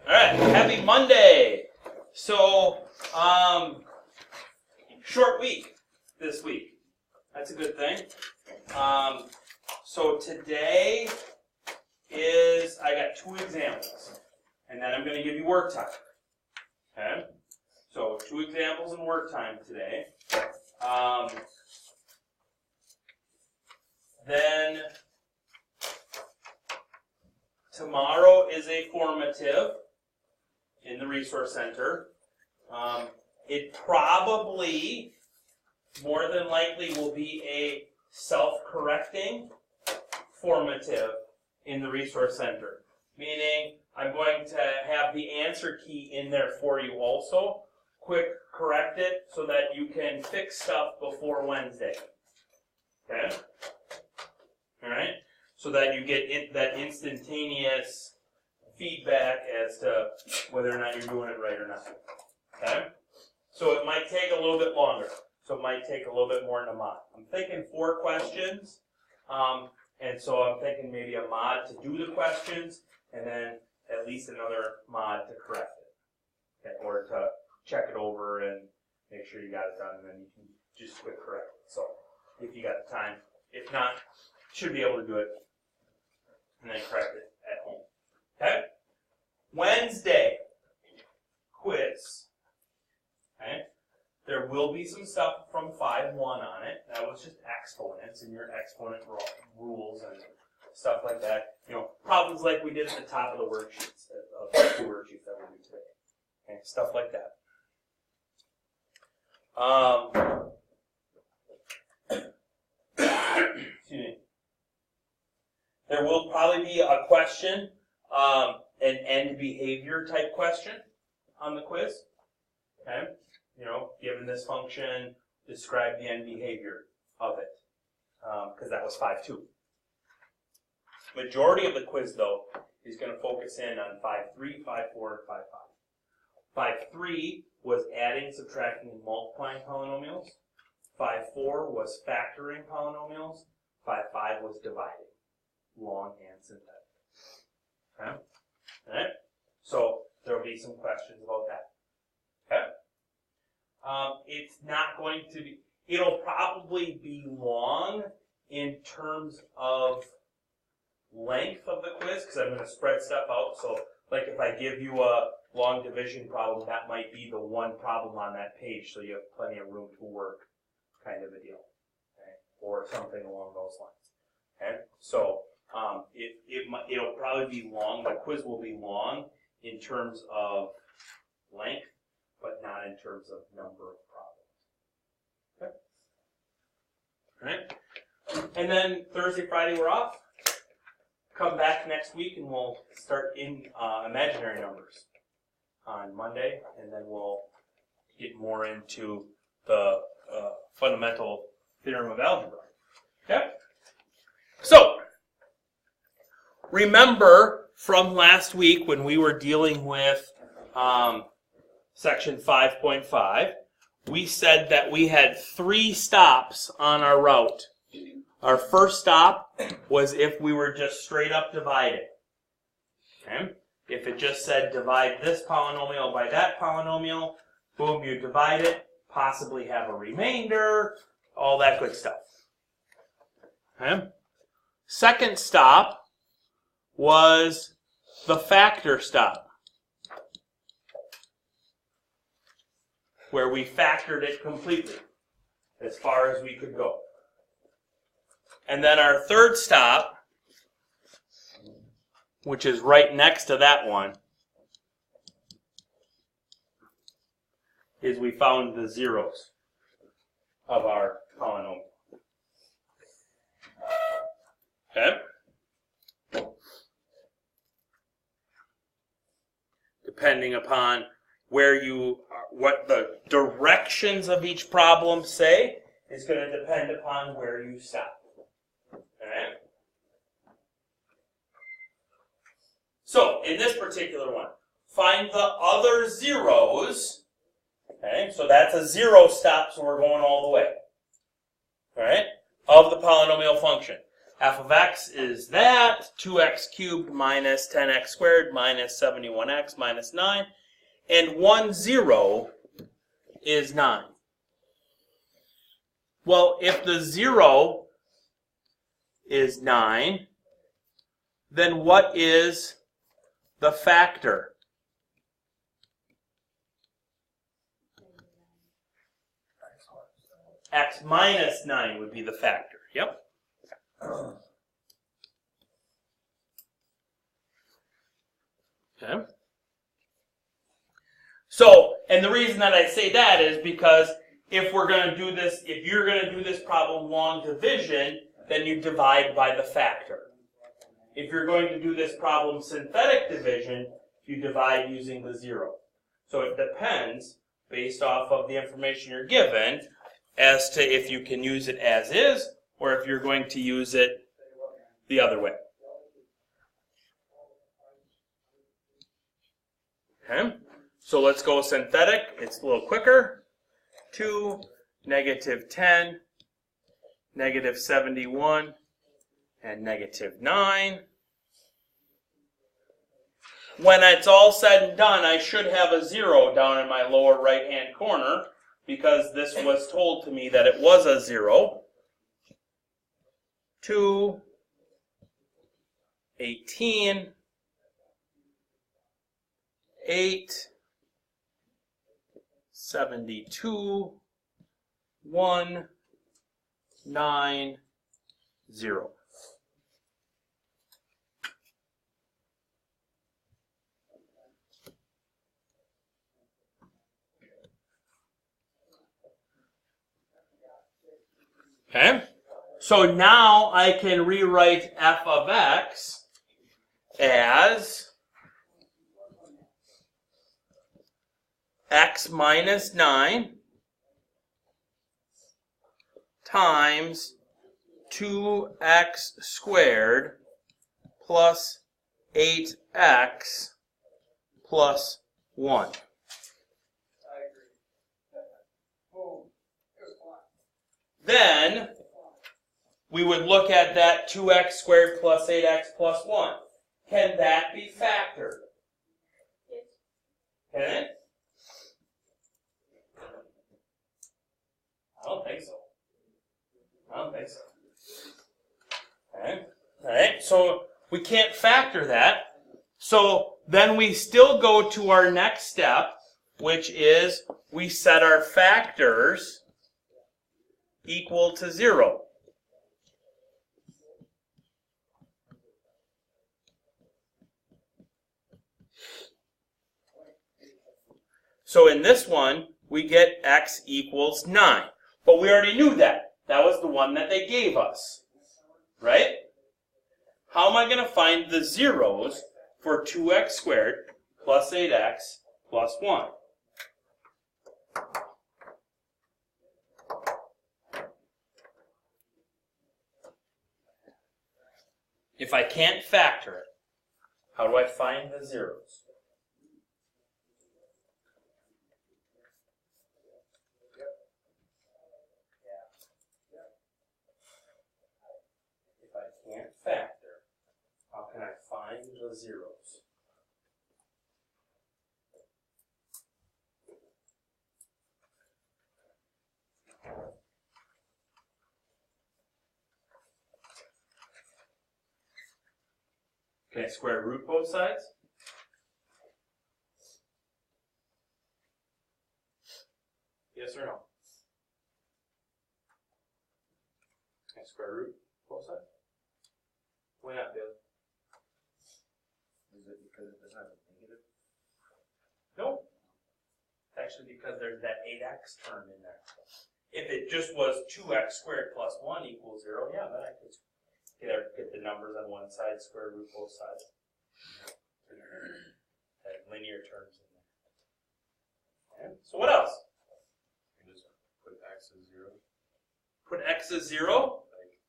Alright, happy Monday! So, short week this week. That's a good thing. So today I got 2 examples, and then I'm going to give you work time. Okay? So 2 examples and work time today. Then tomorrow is a formative in the Resource Center. It probably, more than likely, will be a self-correcting formative in the Resource Center. Meaning, I'm going to have the answer key in there for you also. Quick correct it so that you can fix stuff before Wednesday. Okay? Alright? So that you get that instantaneous feedback as to whether or not you're doing it right or not. Okay? So it might take a little bit longer. So it might take a little bit more than a mod. I'm thinking 4 questions. And so I'm thinking maybe a mod to do the questions, and then at least another mod to correct it. Okay? Or to check it over and make sure you got it done, and then you can just quick correct it. So if you got the time. If not, should be able to do it and then correct it at home. Okay? Wednesday, quiz. Okay? There will be some stuff from 5.1 on it. That was just exponents and your exponent rules and stuff like that. You know, problems like we did at the top of the worksheets, of the 2 worksheets that we do today. Okay? Stuff like that. Excuse me. There will probably be a question, an end behavior type question on the quiz. Okay? You know, given this function, describe the end behavior of it. Because that was 5.2. Majority of the quiz, though, is going to focus in on 5.3, 5.4, and 5.5. 5.3 was adding, subtracting, and multiplying polynomials. 5.4 was factoring polynomials. 5.5 was dividing. Long and synthetic. Okay? Alright? So there will be some questions about that. Okay? It's not going to be, it'll probably be long in terms of length of the quiz, because I'm going to spread stuff out. So, like if I give you a long division problem, that might be the one problem on that page, so you have plenty of room to work, kind of a deal. Okay? Or something along those lines. Okay? So, it'll probably be long. The quiz will be long in terms of length, but not in terms of number of problems. Okay? All right? And then Thursday, Friday, we're off. Come back next week and we'll start in imaginary numbers on Monday, and then we'll get more into the fundamental theorem of algebra. Okay? So, remember from last week when we were dealing with section 5.5, we said that we had 3 stops on our route. Our first stop was if we were just straight up dividing. Okay? If it just said divide this polynomial by that polynomial, boom, you divide it, possibly have a remainder, all that good stuff. Okay? Second stop was the factor stop, where we factored it completely, as far as we could go. And then our third stop, which is right next to that one, is we found the zeros of our polynomial. Okay? Depending upon where you are, what the directions of each problem say, is going to depend upon where you stop. Alright? So, in this particular one, find the other zeros. Okay, so that's a 0 stop, so we're going all the way. Alright? Of the polynomial function. f of x is that, 2x cubed minus 10x squared minus 71x minus 9, and 1, 0 is 9. Well, if the 0 is 9, then what is the factor? X minus 9 would be the factor. Yep. Okay. So, and the reason that I say that is because if we're going to do this, if you're going to do this problem long division, then you divide by the factor. If you're going to do this problem synthetic division, you divide using the 0. So it depends, based off of the information you're given, as to if you can use it as is, or if you're going to use it the other way. Okay, so let's go synthetic. It's a little quicker. 2, negative 10, negative 71, and negative 9. When it's all said and done, I should have a 0 down in my lower right-hand corner, because this was told to me that it was a 0. 2, 18, 8, 72, 1, 9, 0. Okay, so now I can rewrite f of x as x minus 9 times 2x squared plus 8x plus 1. Then we would look at that 2x squared plus 8x plus 1. Can that be factored? Can it? I don't think so. I don't think so. Okay. All right. So we can't factor that. So then we still go to our next step, which is we set our factors equal to 0. So in this one, we get x equals 9. But we already knew that. That was the one that they gave us. Right? How am I going to find the zeros for 2x squared plus 8x plus 1? If I can't factor it, how do I find the zeros? If I can't factor, how can I find the zeros? Can I square root both sides? Yes or no? Can I square root both sides? Why not, Bill? Is it because it doesn't have a negative? No. It's actually because there's that 8x term in there. If it just was 2x squared plus 1 equals 0, yeah, then I could get the numbers on one side, square root both sides. And linear terms in there. Okay. So what else? You just put x as 0. Put x as 0. Like,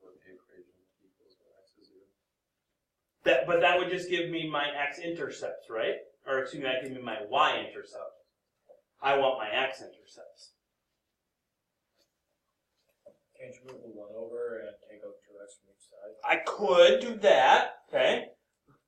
what the equation equals when x is 0. But that would just give me my x-intercepts, right? Or excuse me, that give me my y-intercept. I want my x-intercepts. Can't you move the 1 over and take I could do that, okay?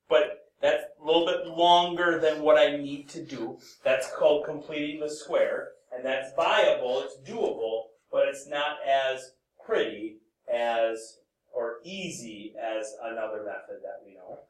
But that's a little bit longer than what I need to do. That's called completing the square, and that's viable, it's doable, but it's not as pretty as, or easy as another method that we know.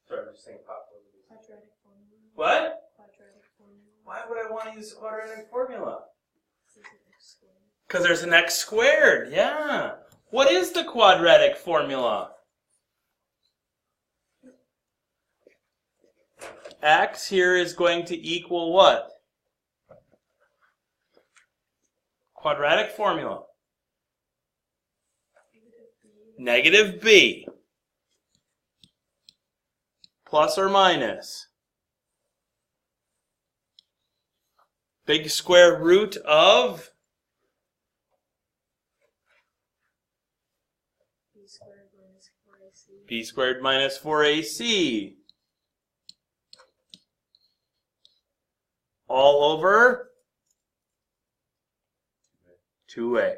Sorry, I'm just saying pop over these. Quadratic formula. What? Quadratic formula. Why would I want to use the quadratic formula? Is it x squared? Because there's an x squared, yeah. What is the quadratic formula? X here is going to equal what? Quadratic formula. Negative b. Plus or minus. Big square root of B squared minus 4ac. b squared minus 4ac. All over 2a.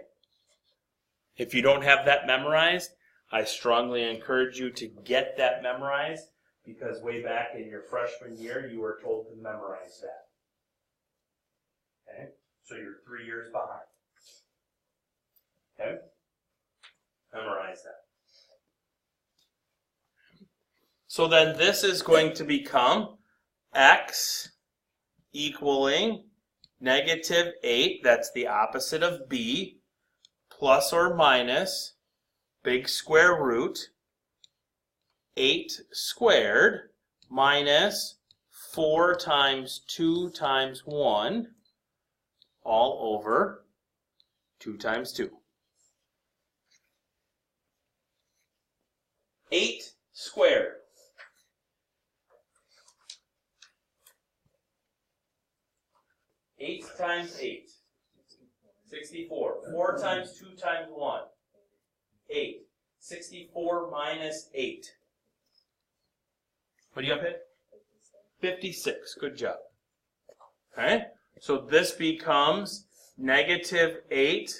If you don't have that memorized, I strongly encourage you to get that memorized, because way back in your freshman year, you were told to memorize that. Okay? So you're 3 years behind. Okay? Memorize that. So then this is going to become x equaling negative 8, that's the opposite of b, plus or minus big square root 8 squared minus 4 times 2 times 1 all over 2 times 2. 8 squared. 8 times 8. 64. 4 times 2 times 1. 8. 64 minus 8. What do you have hit? 56. Good job. Okay? So this becomes negative 8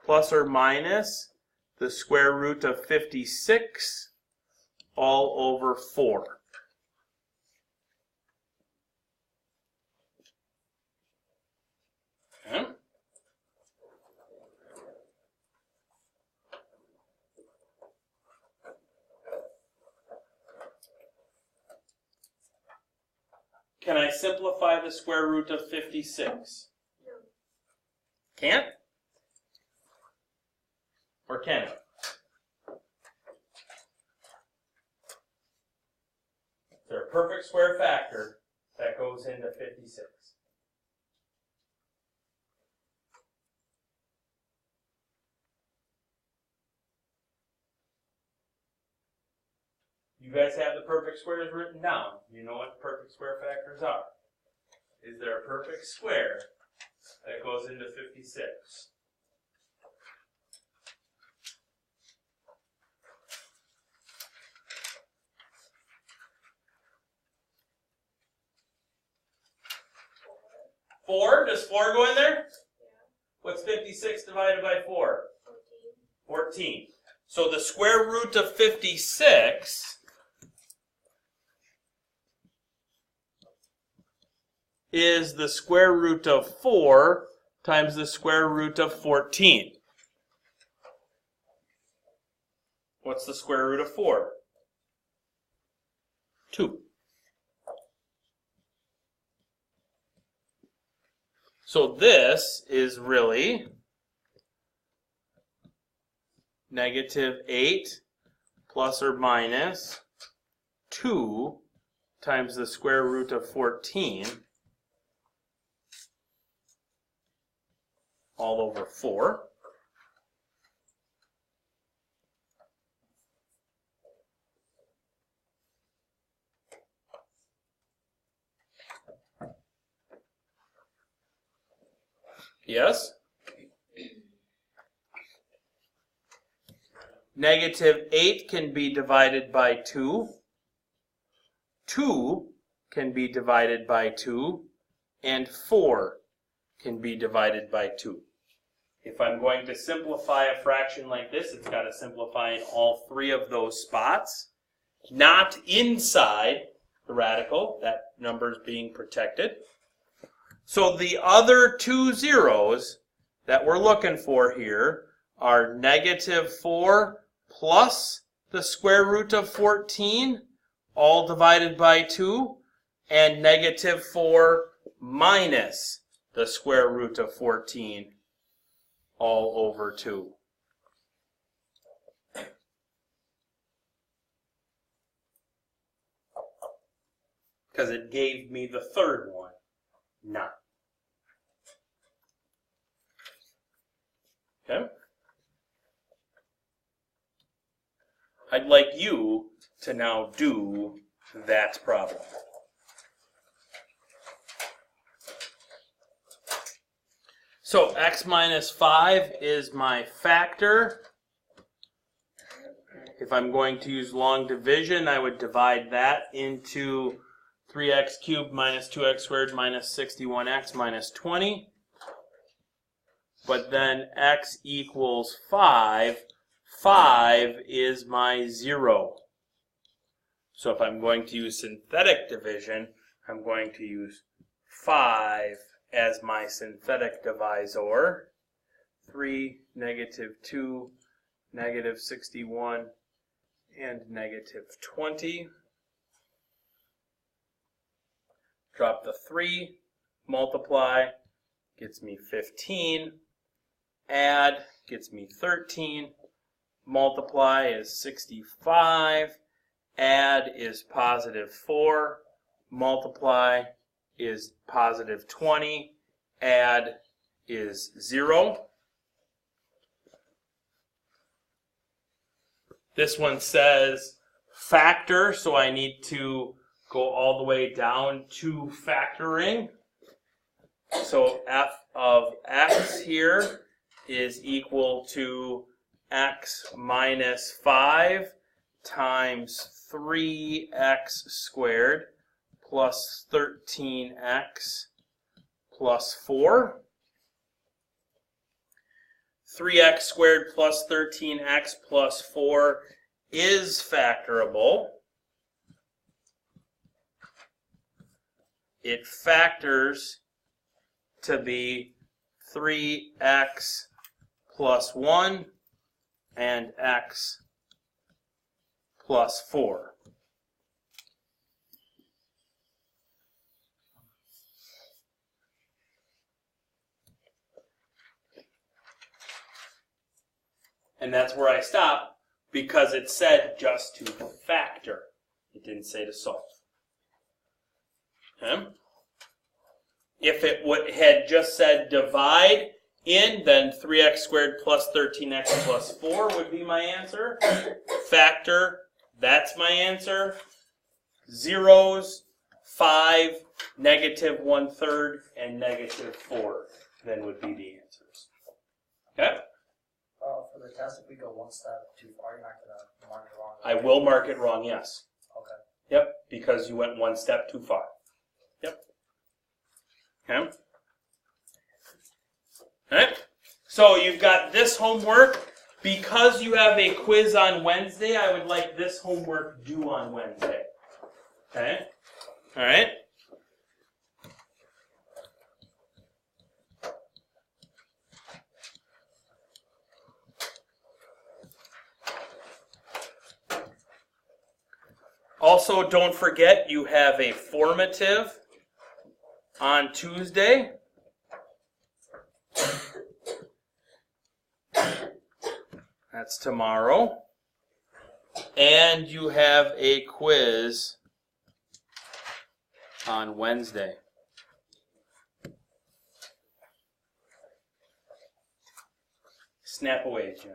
plus or minus the square root of 56 all over 4. Okay? Can I simplify the square root of 56? No. Can't? Or can it? Is there a perfect square factor that goes into 56? You guys have the perfect squares written down. You know what the perfect square factors are. Is there a perfect square that goes into 56? Four? Does 4 go in there? Yeah. What's 56 divided by 4? 14. 14. So the square root of 56 is the square root of 4 times the square root of 14. What's the square root of 4? 2. So this is really negative 8 plus or minus 2 times the square root of 14 all over 4. Yes? Negative 8 can be divided by 2. 2 can be divided by 2. And 4 can be divided by 2. If I'm going to simplify a fraction like this, it's got to simplify in all three of those spots, not inside the radical. That number is being protected. So the other two zeros that we're looking for here are negative 4 plus the square root of 14, all divided by 2, and negative 4 minus the square root of 14, all over 2. Because it gave me the third one, 9. Okay? I'd like you to now do that problem. So x minus 5 is my factor. If I'm going to use long division, I would divide that into 3x cubed minus 2x squared minus 61x minus 20. But then x equals 5. 5 is my 0. So if I'm going to use synthetic division, I'm going to use 5 as my synthetic divisor. 3, negative 2, negative 61, and negative 20. Drop the 3, multiply, gets me 15. Add, gets me 13. Multiply is 65. Add is positive 4. Multiply is positive 20. Add is 0. This one says factor, so I need to go all the way down to factoring. So f of x here is equal to x minus 5 times 3x squared plus 13x plus 4. 3x squared plus 13x plus 4 is factorable. It factors to be 3x plus 1 and x plus 4. And that's where I stop, because it said just to factor. It didn't say to solve. Okay? If it had just said divide in, then 3x squared plus 13x plus 4 would be my answer. Factor, that's my answer. Zeros, 5, negative 1/3, and negative 4 then would be the answers. Okay? For the test, if we go one step too far, you're not going to mark it wrong. I will mark it wrong, yes. Okay. Yep, because you went one step too far. Yep. Okay? Alright, so you've got this homework. Because you have a quiz on Wednesday, I would like this homework due on Wednesday. Okay? Alright? Also, don't forget you have a formative on Tuesday. That's tomorrow. And you have a quiz on Wednesday. Snap away, Jen.